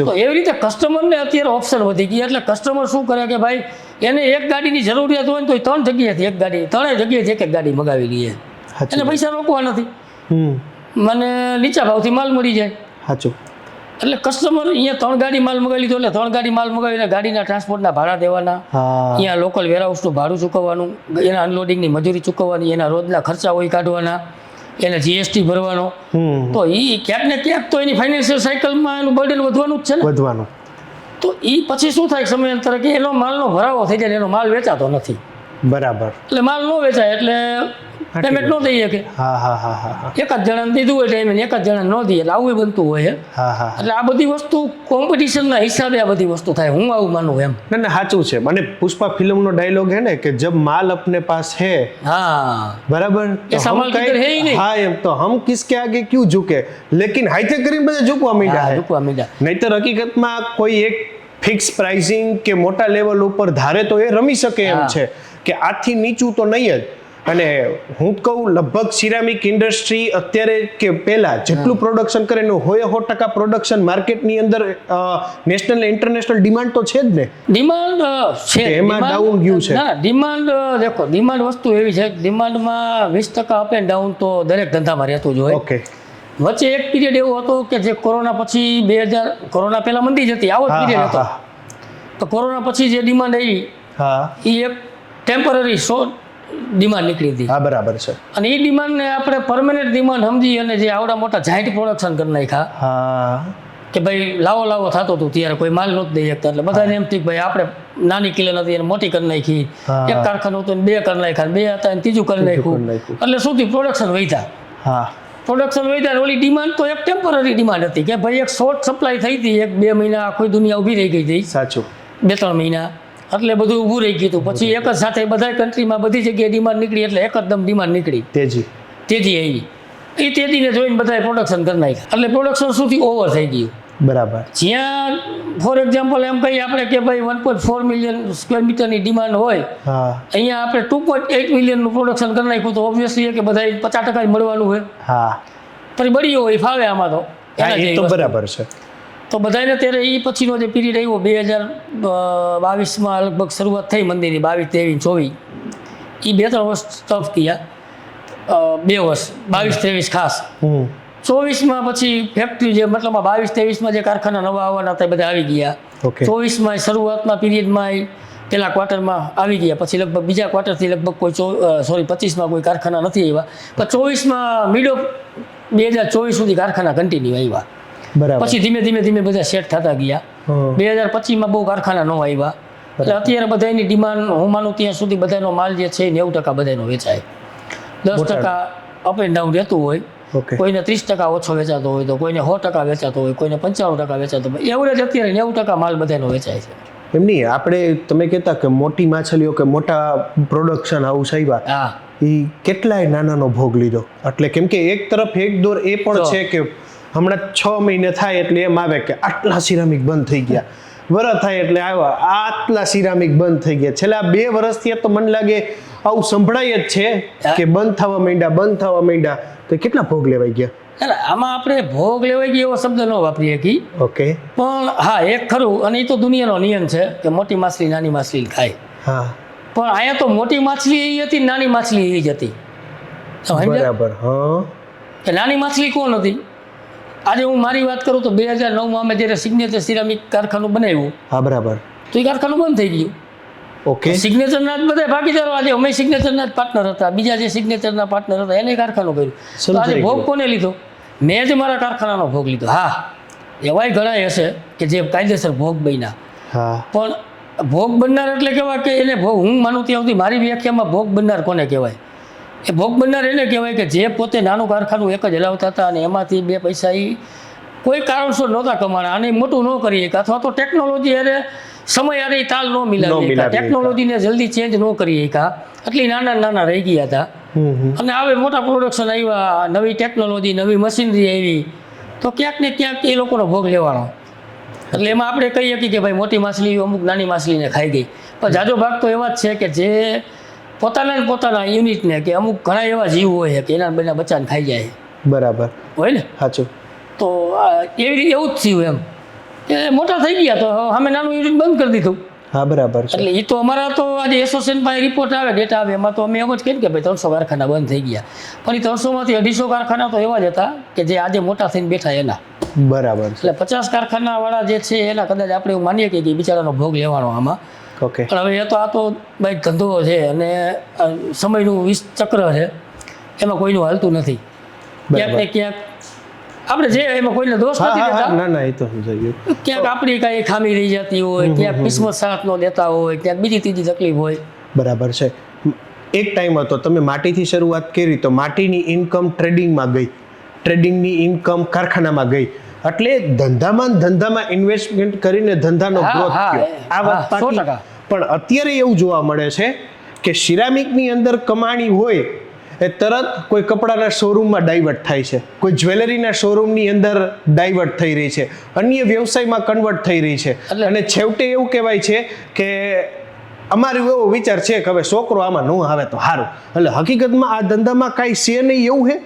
તો એવી રીતે કસ્ટમરને અત્યારે ઓપ્શન વધી ગયા. એટલે કસ્ટમર શું કરે કે ભાઈ એને એક ગાડીની જરૂરિયાત હોય ને તો 3 જગ્યાએથી એક ગાડી, 3 જગ્યાએથી એક ગાડી મગાવી લઈએ. એને પૈસા રોકવા નથી, મને નીચા ભાવથી માલ મળી જાય. એટલે કસ્ટમર અહીંયા 3 ગાડી માલ મગાવી લીધો એટલે 3 ગાડી માલ મગાવીને ગાડીના ટ્રાન્સપોર્ટના ભાડા દેવાના, અહીંયા લોકલ વેરહાઉસનું ભાડું ચૂકવવાનું, એના અનલોડિંગની મજૂરી ચૂકવવાની, એના રોજના ખર્ચા હોય કાઢવાના, એને જીએસટી ભરવાનો. તો એ ક્યાંક ને ક્યાંક તો એની ફાઇનાન્શિયલ સાયકલમાં એનું બર્ડન વધવાનું જ છે ને. તો એ પછી શું થાય સમયાંતરે કે એનો માલનો ભરાવો થઈ જાય, એનો માલ વેચાતો નથી. બરાબર. એટલે માલ ન વેચાય એટલે પેમેન્ટ ન દઈએ કે એક જ જણાને દીધું હોય ટાઈમે, એક જ જણાને ન દઈએ એટલે આવું બનતું હોય. એટલે આ બધી વસ્તુ કોમ્પિટિશનના હિસાબે આ બધી વસ્તુ થાય, હું આવું માનું એમ. ના સાચું છે. મને પુષ્પા ફિલ્મનો ડાયલોગ હે ને કે જબ માલ अपने पास है, બરાબર, ऐसा माल किधर है ही नहीं. હા એમ તો હમ કિસકે આગે ક્યું ઝુકે, લેકિન હાઈથે કરીને બધા ઝૂકવા માંડ્યા. નહીતર હકીકતમાં કોઈ એક ફિક્સ પ્રાઇસિંગ કે મોટા લેવલ ઉપર ધારે તો એ રમી શકે એમ છે કે આથી નીચું તો નહીં જ. અને હું કહું લગભગ સિરામિક ઇન્ડસ્ટ્રી અત્યારે કે પહેલા જેટલું પ્રોડક્શન કરે એનું 100% પ્રોડક્શન માર્કેટની અંદર નેશનલ ઇન્ટરનેશનલ ડિમાન્ડ તો છે જ ને. ડિમાન્ડ છે, એમાં ડાઉન ગયું છે. ના ડિમાન્ડ દેખો, ડિમાન્ડ વસ્તુ એવી છે, ડિમાન્ડમાં 20% અપ એન્ડ ડાઉન તો દરેક ધંધામાં રહેતું જ હોય. ઓકે. વચ્ચે એક પીરિયડ એવો હતો કે જે કોરોના પછી 2000, કોરોના પહેલા મંદી જ હતી, આવો જ પીરિયડ હતો. તો કોરોના પછી જે ડિમાન્ડ આવી એ એક ટેમ્પરરી ડિમાન્ડ નીકળી હતી. બરાબર છે. અને એ ડિમાન્ડને આપણે પરમેનન્ટ ડિમાન્ડ સમજી અને જે આવડા મોટા જાઇન્ટ પ્રોડક્શન કરી નાખ્યા કે ભાઈ લાવો થતો હતું ત્યારે કોઈ માલ નહોતું દઈ શકતા. એટલે બધાને એમ થયું ભાઈ આપણે નાની કિલ્લે નથી એને મોટી કરી નાખી, એક કારખાનું હતું 2 કરી નાખ્યા, 2 હતા એને 3 કરી નાખ્યું. એટલે શું થયું, પ્રોડક્શન વધ્યા. પ્રોડક્શન વધ્યા. ઓલી ડિમાન્ડ તો એક ટેમ્પરરી ડિમાન્ડ હતી કે ભાઈ એક શોર્ટ સપ્લાય થઈ હતી, 1-2 મહિના આખી દુનિયા ઊભી રહી ગઈ હતી. સાચું. 2-3 મહિના એટલે બધું ઊભું રહી ગયું. પછી એક જ સાથે બધા કન્ટ્રીમાં બધી જગ્યાએ ડિમાન્ડ નીકળી એટલે એકદમ ડિમાન્ડ નીકળી, તેજી આવી. એ તેજીને જોઈને બધાએ પ્રોડક્શન કરી નાખ્યા. એટલે પ્રોડક્શન શું થયું, ઓવર થઈ ગયું. બરાબર. જ્યાં ફોર એક્ઝામ્પલ એમ કહીએ આપણે કે ભાઈ 1.4 મિલિયન સ્ક્વેર મીટરની ડિમાન્ડ હોય, અહીંયા આપણે 2.8 મિલિયનનું પ્રોડક્શન કરી નાખ્યું તો ઓબ્વિયસલી કે બધા 50% મળવાનું હોય. પછી બળ્યો હોય ફાવે આમાં તો બરાબર છે. તો બધાને ત્યારે એ પછીનો જે પીરિયડ આવ્યો 2022માં લગભગ શરૂઆત થઈ મંદિરની, 22, 23, 24, એ 2-3 વર્ષ ટફ ગયા, 2 વર્ષ 22-23 ખાસ. 24માં પછી ફેક્ટરી જે મતલબમાં 22-23માં જે કારખાના નવા આવવાના હતા બધા આવી ગયા. 24માં શરૂઆતમાં પીરિયડમાં પહેલા ક્વાર્ટરમાં આવી ગયા, પછી લગભગ બીજા ક્વાર્ટરથી લગભગ કોઈ 25માં કોઈ કારખાના નથી આવ્યા. પણ 24માં મિડ ઓફ 2024 સુધી કારખાના કન્ટિન્યુ આવ્યા. પછી ધીમે બધા સેટ થતા ગયા. 2025માં બહુ કારખાના ન આવ્યા. એટલે અત્યારે બધાની ડિમાન્ડ હું માનું ત્યાં સુધી બધાનો માલ જે છે 90% બધાનો વેચાય, 10% અપ એન્ડ ડાઉન રહેતું હોય. કોઈને 30% ઓછો વેચાતો હોય તો કોઈને 100% વેચાતો હોય, કોઈને 95% વેચાતો હોય. એવરેજ અત્યારે 90% માલ બધાનો વેચાય છે. એમ નહીં, આપણે તમે કહેતા કે મોટી માછલીઓ કે મોટા પ્રોડક્શન હાઉસ આવ્યા, એ કેટલાય નાનાનો ભોગ લીધો. એટલે કેમ કે એક તરફ એક દોર એ પણ છે કે હમણાં 6 મહિને થાય એટલે એમ આવે કે આટલા સિરામિક બંધ થઈ ગયા, વરસ થાય એટલે આવ્યા આટલા સિરામિક બંધ થઈ ગયા. છેલ્લા 2 વર્ષથી તો મને લાગે આવું સંભળાય જ છે કે બંધ થવા માંડ્યા. તો કેટલા ભોગ લેવાઈ ગયા? આમાં આપણે ભોગ લેવાઈ ગયો એવો શબ્દ ન વાપરીએ કી. ઓકે. પણ હા એક ખરું, અને એ તો દુનિયાનો નિયમ છે કે મોટી માછલી નાની માછલી ખાય. પણ અહીંયા તો મોટી માછલી એ હતી, નાની માછલી એ જ હતી. બરાબર. કે નાની માછલી કોણ હતી? આજે હું મારી વાત કરું તો 2009માં અમે જ્યારે સિગ્નેચર સિરામિક કારખાનું બનાવ્યું, બરાબર, તો એ કારખાનું બંધ થઈ ગયું. ઓકે. સિગ્નેચરના જ બધા ભાગીદારો, આજે અમે સિગ્નેચરના જ પાર્ટનર હતા, બીજા જે સિગ્નેચરના પાર્ટનર હતા એને કારખાનું કર્યું. તો આજે ભોગ કોને લીધો? મેં જ મારા કારખાનાનો ભોગ લીધો. હા, એવાય ઘણા હશે કે જે કાયદેસર ભોગ બન્યા, પણ ભોગ બનનાર એટલે કહેવાય કે એને ભોગ, હું માનું ત્યાં સુધી મારી વ્યાખ્યામાં ભોગ બનનાર કોને કહેવાય? એ ભોગ બનનાર એને કહેવાય કે જે પોતે નાનું કારખાનું એક જ હલાવતા હતા અને એમાંથી બે પૈસા એ કોઈ કારણસર નહોતા કમાણા અને મોટું ન કરી શકે, અથવા તો ટેકનોલોજી અરે સમય અરે તાલ ન મિલાવી શકા, ટેકનોલોજીને જલ્દી ચેન્જ ન કરી શકા, એટલે નાના રહી ગયા હતા. અને હવે મોટા પ્રોડક્શન આવ્યા, નવી ટેકનોલોજી, નવી મશીનરી આવી, તો ક્યાંક ને ક્યાંક એ લોકોનો ભોગ લેવાનો. એટલે એમાં આપણે કહી શકીએ કે ભાઈ મોટી માછલી અમુક નાની માછલીને ખાઈ ગઈ, પણ જાજો ભાગ તો એવા જ છે કે જે પોતાના યુનિટને કે અમુક ઘણા એવા જીવ હોય કે એના બેના બચ્ચાને ખાઈ જાય. બરાબર હોય ને? સાચું. તો એવી રીતે એવું જ થયું એમ કે મોટા થઈ ગયા તો અમે નાનું યુનિટ બંધ કરી દીધું. હા, બરાબર છે. એટલે એ તો અમારા તો આજે એસોસિએશન પાસે રિપોર્ટ આવે, ડેટા આવે, એમાં તો અમે એમ જ કહીએ કે ભાઈ 300 કારખાના બંધ થઈ ગયા, પણ એ 300માંથી 250 કારખાના તો એવા જ હતા કે જે આજે મોટા થઈને બેઠા એના. બરાબર. એટલે 50 કારખાનાવાળા જે છે એના કદાચ આપણે એવું માનીએ કે બિચારાનો ભોગ લેવાનો આમાં. ઓકે. પણ હવે એ તો આ તો ભાઈ ધંધો છે અને સમયનું વિષ ચક્ર છે, એમાં કોઈનું હાલતું નથી. ક્યાંક ને ક્યાંક આપણે જે એમાં કોઈને દોષ નથી દેતા. ના, એ તો સમજાયું. ક્યાંક આપણી કાંઈ ખામી રહી જતી હોય, ક્યાંક કિસ્મત સાથ ન દેતા હોય, ક્યાંક બીજી ત્રીજી તકલીફ હોય. બરાબર છે. એક ટાઈમ હતો તમે માટીથી શરૂઆત કરી તો માટીની ઇન્કમ ટ્રેડિંગમાં ગઈ, ટ્રેડિંગની ઇન્કમ કારખાનામાં ગઈ, એટલે ધંધામાં ઇન્વેસ્ટમેન્ટ કરીને ધંધાનો ગ્રોથ થયો. આ વાત 100%. પણ અત્યારે એવું જોવા મળે છે કે સિરામિકની અંદર કમાણી હોય એ તરત કોઈ કપડાના શોરૂમમાં ડાયવર્ટ થાય છે, કોઈ જ્વેલરીના શોરૂમની અંદર ડાયવર્ટ થઈ રહી છે, અન્ય વ્યવસાયમાં કન્વર્ટ થઈ રહી છે. અને છેવટે એવું કહેવાય છે કે અમારો એવો વિચાર છે કે હવે છોકરો આમાં ન આવે તો સારું. એટલે હકીકતમાં આ ધંધામાં કાંઈ છે નહીં એવું છે,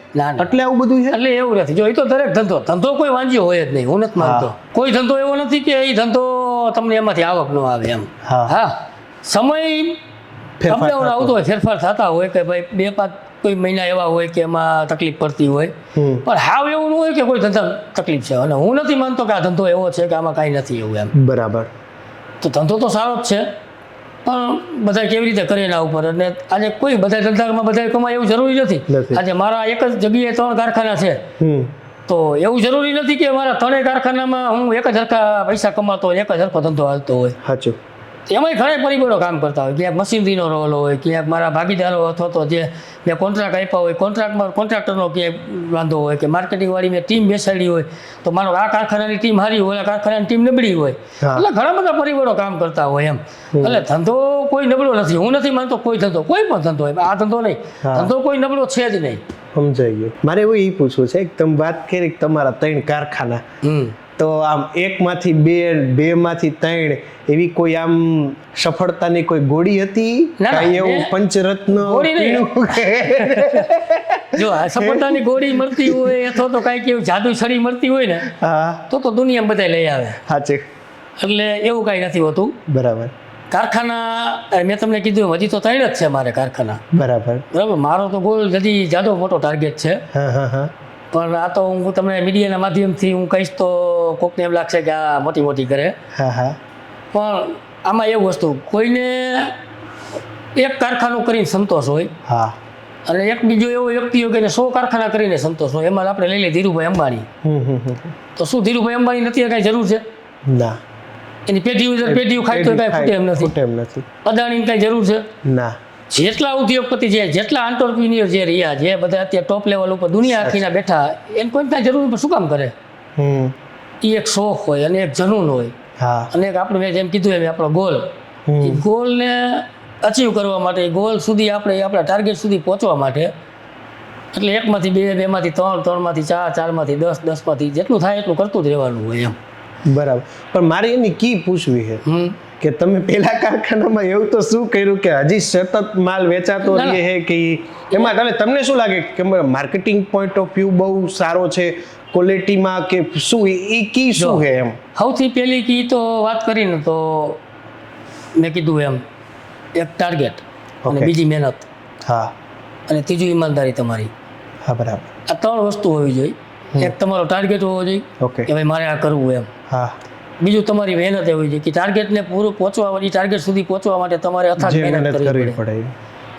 એટલે આવું બધું છે. એટલે એવું નથી. જો એ તો દરેક ધંધો કોઈ વાંચ્યો હોય જ નહીં, હું નથી માનતો. કોઈ ધંધો એવો નથી કે એ ધંધો તમને એમાંથી આવક ન આવે એમ. હા, સમય અપડાઉન આવતો હોય, ફેરફાર થતા હોય કે ભાઈ 2-5 કોઈ મહિના એવા હોય કે એમાં તકલીફ પડતી હોય, પણ હાવ એવું ન હોય કે કોઈ ધંધા તકલીફ છે. અને હું નથી માનતો કે આ ધંધો એવો છે કે આમાં કાંઈ નથી એવું એમ. બરાબર. તો ધંધો તો સારો જ છે, પણ બધા કેવી રીતે કરે એના ઉપર. અને આજે કોઈ બધા ધંધામાં બધા કમાય એવું જરૂરી નથી. આજે મારા એક જ જગ્યાએ 3 કારખાના છે, તો એવું જરૂરી નથી કે મારા 3 કારખાનામાં હું એક જ હરખા પૈસા કમાતો હોય, એક જ હરખો ધંધો હાલતો હોય. સાચું. એમાંય ઘણા પરિબળો કામ કરતા હોય. ક્યાંક મશીનરીનો રોલ હોય, ક્યાંક મારા ભાગીદારો અથવા તો જે મેં કોન્ટ્રાક્ટ આપ્યા હોય, કોન્ટ્રાક્ટરનો ક્યાંક વાંધો હોય, કે માર્કેટિંગવાળી મેં ટીમ બેસાડી હોય, તો મારો આ કારખાનાની ટીમ સારી હોય, આ કારખાનાની ટીમ નબળી હોય. એટલે ઘણા બધા પરિબળો કામ કરતા હોય એમ. એટલે ધંધો કોઈ નબળો નથી. હું નથી માનતો કોઈ પણ ધંધો હોય, આ ધંધો નહીં, ધંધો કોઈ નબળો છે જ નહીં. સમજાઈ ગયું. મારે એવું એ પૂછવું છે કે તમે વાત કરી તમારા 3 કારખાના, તો આમ 1માંથી 2, 2માંથી 3 એવી કોઈ આમ સફળતાની કોઈ ગોળી હતી? કાંઈ એવું પંચરત્ન? જો આ સફળતાની ગોળી મળતી હોય અથવા તો કાંઈક એવું જાદુ છડી મળતી હોય ને, તો દુનિયા બધા લઈ આવે. સાચે. એટલે એવું કાંઈ નથી હોતું. બરાબર. કારખાના મેં તમને કીધું હજી તો 3 જ છે મારે કારખાના. બરાબર. મારો તો ગોલ હજી જાદો મોટો ટાર્ગેટ છે. પણ આ તો હું તમને મીડિયાના માધ્યમથી હું કહીશ તો કોકને એમ લાગશે કે આ મોટી કરે. પણ આમાં એવું વસ્તુ, કોઈને એક કારખાનું કરીને સંતોષ હોય, અને એક બીજો એવો વ્યક્તિ હોય કે 100 કારખાના કરીને સંતોષ હોય. એમાં આપણે લઈ લઈએ ધીરુભાઈ અંબાણી. તો શું ધીરુભાઈ અંબાણી નથી કાંઈ જરૂર છે? ના. એની પેઢીઓ ખાય તો કાંઈ ખૂટે એમ નથી. અદાણીની કાંઈ જરૂર છે? ના. જેટલા ઉદ્યોગપતિ છે, જેટલા એન્ટરપ્રિન્યોર જે રહ્યા, જે બધા અત્યારે ટોપ લેવલ ઉપર દુનિયા આખીના બેઠા, એને કોઈ કાંઈ જરૂર શું કામ કરે? એ એક શોખ હોય અને એક જનૂન હોય, અને એક આપણે જેમ કીધું એમ આપણો ગોલ. એ ગોલને અચીવ કરવા માટે, ગોલ સુધી આપણે આપણા ટાર્ગેટ સુધી પહોંચવા માટે, એટલે 1માંથી 2, 2માંથી 3, 3માંથી 4, 4માંથી 10, 10માંથી જેટલું થાય એટલું કરતું જ રહેવાનું હોય એમ. બરાબર. પણ મારે એની કી પૂછવી છે કે તમે પેલા કારખાનામાં એવું તો શું કર્યું કે હજી સતત માલ વેચાતો રહે છે કે એમાં તમને શું લાગે કે માર્કેટિંગ પોઈન્ટ ઓફ વ્યૂ બહુ સારો છે ક્વોલિટીમાં, કે શું એ કી શું છે એમ? સૌથી પહેલી કી તો વાત કરીને તો મેં કીધું એમ, એક ટાર્ગેટ, અને બીજી મહેનત, અને ત્રીજું ઈમાનદારી તમારી. બરાબર. આ 3 વસ્તુ હોવી જોઈએ. એક તમારો ટાર્ગેટ હોવો જોઈએ કે ભાઈ મારે આ કરવું એમ. બીજું તમારી મહેનત એવી છે કે ટાર્ગેટને પૂરું પહોંચવા ટાર્ગેટ સુધી પહોંચવા માટે તમારે અથાગ મહેનત કરવી પડે.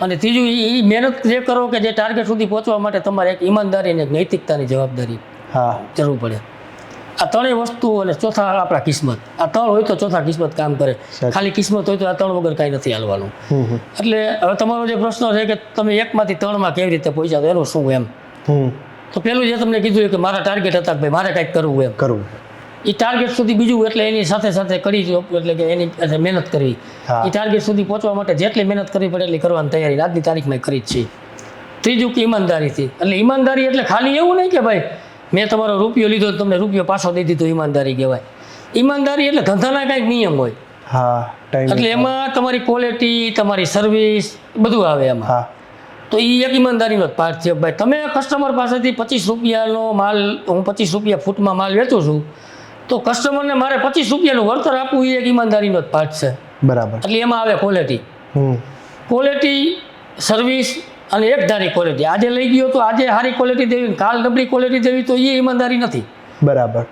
અને ત્રીજું એ મહેનત જે કરો કે જે ટાર્ગેટ સુધી પહોંચવા માટે તમારે એક ઈમાનદારી અને એક નૈતિકતાની જવાબદારી જરૂર પડે. આ ત્રણેય વસ્તુ અને ચોથા આપણા કિસ્મત. આ ત્રણ હોય તો ચોથા કિસ્મત કામ કરે. ખાલી કિસ્મત હોય તો આ ત્રણ વગર કાંઈ નથી હાલવાનું. એટલે હવે તમારો જે પ્રશ્ન છે કે તમે એકમાંથી ત્રણમાં કેવી રીતે પહોંચ્યા તો એનું શું એમ, તો પેલું જે તમને કીધું કે મારા ટાર્ગેટ હતા કે ભાઈ મારે કંઈક કરવું એમ કરવું. એ ટાર્ગેટ સુધી બીજું એટલે એની સાથે સાથે કરી એટલે કે એની મહેનત કરવી. એ ટાર્ગેટ સુધી પહોંચવા માટે જેટલી મહેનત કરવી પડે એટલી કરવાની તૈયારી આજની તારીખમાં કરી જ છે. ત્રીજું કે ઈમાનદારીથી. એટલે ઈમાનદારી એટલે ખાલી એવું નહીં કે ભાઈ મેં તમારો રૂપિયો લીધો તમને રૂપિયો પાછો દઈ દીધો ઈમાનદારી કહેવાય. ઈમાનદારી એટલે ધંધાના કાંઈક નિયમ હોય. એટલે એમાં તમારી ક્વોલિટી, તમારી સર્વિસ બધું આવે એમાં. તો એ એક ઈમાનદારીનો જ પાર્ટ છે. ભાઈ તમે કસ્ટમર પાસેથી 25 રૂપિયાનો માલ, હું 25 રૂપિયા ફૂટમાં માલ વેચું છું, તો કસ્ટમરને મારે 25 રૂપિયાનું વળતર આપવું એ એક ઈમાનદારીનો જ પાર્ટ છે. બરાબર. એટલે એમાં આવે ક્વોલિટી, ક્વોલિટી, સર્વિસ અને એક ધારી ક્વોલિટી. આજે લઈ ગયો તો આજે સારી ક્વોલિટી દેવી, કાલ નબળી ક્વોલિટી દેવી, તો એ ઈમાનદારી નથી. બરાબર.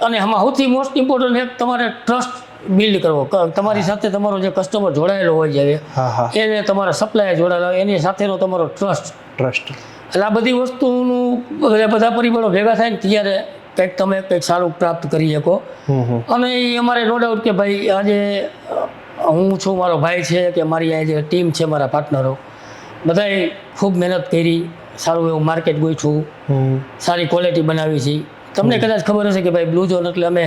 અને આમાં સૌથી મોસ્ટ ઇમ્પોર્ટન્ટ એક તમારે ટ્રસ્ટ બિલ્ડ કરવો. તમારી સાથે તમારો જે કસ્ટમર જોડાયેલો હોય છે એને તમારા સપ્લાયર જોડાયેલા હોય એની સાથેનો તમારો ટ્રસ્ટ. એટલે આ બધી વસ્તુનું બધા પરિબળો ભેગા થાય ને ત્યારે કંઈક તમે કંઈક સારું પ્રાપ્ત કરી શકો. અને એ અમારે નો ડાઉટ કે ભાઈ આજે હું છું, મારો ભાઈ છે કે મારી આ જે ટીમ છે, મારા પાર્ટનરો બધાએ ખૂબ મહેનત કરી, સારું એવું માર્કેટ ગોઠવું, સારી ક્વોલિટી બનાવી છે. તમને કદાચ ખબર હશે કે ભાઈ બ્લુ ઝોન એટલે અમે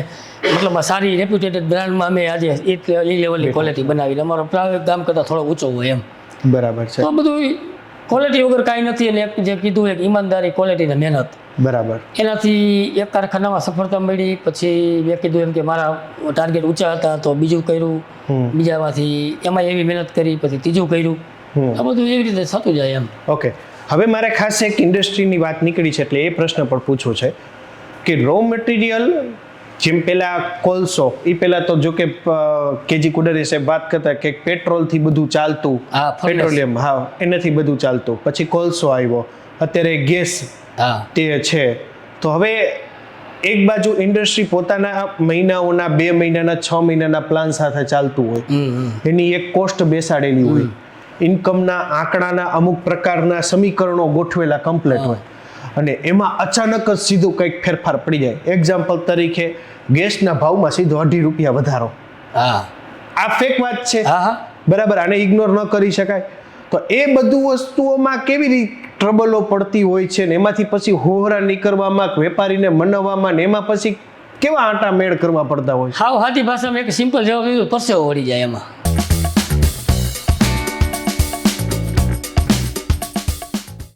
મતલબ સારી રેપ્યુટેડ બ્રાન્ડમાં અમે આજે એ લેવલની ક્વોલિટી બનાવી. અમારો પ્રાઇવેટ ગામ કરતાં થોડો ઊંચો હોય એમ. બરાબર છે. તો બધું ક્વોલિટી વગર કાંઈ નથી. અને જે કીધું એક ઈમાનદારી, ક્વોલિટી ને મહેનત. બરાબર. એનાથી એક કારખાનામાં સફળતા મળી. પછી મેં કીધું એમ કે મારા ટાર્ગેટ ઊંચા હતા તો બીજું કર્યું, બીજામાંથી એમાં એવી મહેનત કરી, પછી ત્રીજું કર્યું. આ બધું એવી રીતે થતું જાય એમ. ઓકે, હવે મારે ખાસ એક ઇન્ડસ્ટ્રીની વાત નીકળી છે એટલે એ પ્રશ્ન પણ પૂછવો છે કે રો મટીરિયલ જેમ પહેલા કોલસો, એ પહેલા તો જો કે કેજી કુડરી સાહેબ વાત કરતા કે પેટ્રોલથી બધું ચાલતું, પેટ્રોલિયમ એનાથી બધું ચાલતું. પછી કોલસો આવ્યો, અત્યારે ગેસ તે છે. તો હવે એક બાજુ ઇન્ડસ્ટ્રી પોતાના મહિનાઓના, 2 મહિનાના, 6 મહિનાના પ્લાન સાથે ચાલતું હોય, એની એક કોસ્ટ બેસાડેલી હોય, ઇન્કમના આંકડાના અમુક પ્રકારના સમીકરણો ગોઠવેલા કમ્પ્લીટ હોય, અને એમાં અચાનક જ સીધું કંઈક ફેરફાર પડી જાય. એક્ઝામ્પલ તરીકે ગેસના ભાવમાં સીધો 2.5 રૂપિયા વધારો. આ ફેક વાત છે, બરાબર, આને ઇગ્નોર ન કરી શકાય. તો એ બધું વસ્તુઓમાં કેવી રીતે ટ્રબલો પડતી હોય છે ને એમાંથી પછી હોહરા નીકળવામાં, વેપારીને મનાવવામાં, ને એમાં પછી કેવા આટા મેળ કરવા પડતા હોય. હાવ સાદી ભાષામાં એક સિમ્પલ જવાબ દીધો, પરસેવો વળી જાય એમાં.